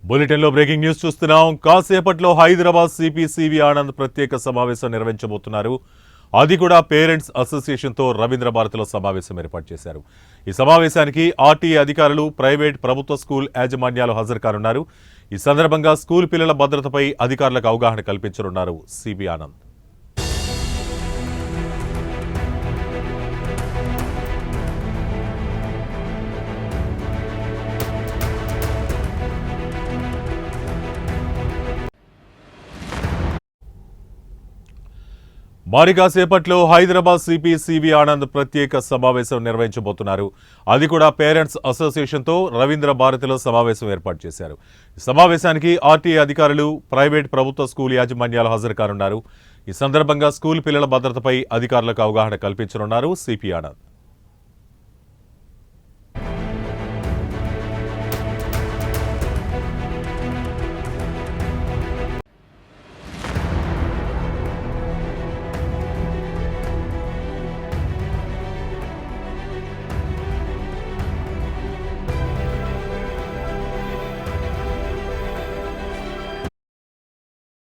బులెటిన్లో breaking news చూస్తున్నాం. కాసేపట్లో హైదరాబాద్ సిపి సివి ఆనంద్ ప్రత్యేక సమావేశం నిర్వహించబోతున్నారు. అది కూడా పేరెంట్స్ అసోసియేషన్తో రవీంద్ర భారతిలో సమావేశం ఏర్పాటు చేశారు. ఈ సమావేశానికి ఆర్టీఏ అధికారులు, ప్రైవేట్, ప్రభుత్వ స్కూల్ యాజమాన్యాలు హాజరు కానున్నారు. ఈ సందర్భంగా స్కూల్ పిల్లల భద్రతపై అధికారులకు అవగాహన కల్పించనున్నారు సివి ఆనంద్. మరి కాసేపట్లో హైదరాబాద్ సిపి సివి ఆనంద్ ప్రత్యేక సమావేశం నిర్వహించబోతున్నారు. అది కూడా పేరెంట్స్ అసోసియేషన్తో రవీంద్ర భారతిలో సమావేశం ఏర్పాటు చేశారు. ఈ సమావేశానికి ఆర్టీఏ అధికారులు, ప్రైవేట్, ప్రభుత్వ స్కూల్ యాజమాన్యాలు హాజరు కానున్నారు. ఈ సందర్భంగా స్కూల్ పిల్లల భద్రతపై అధికారులకు అవగాహన కల్పించనున్నారు సిపి ఆనంద్.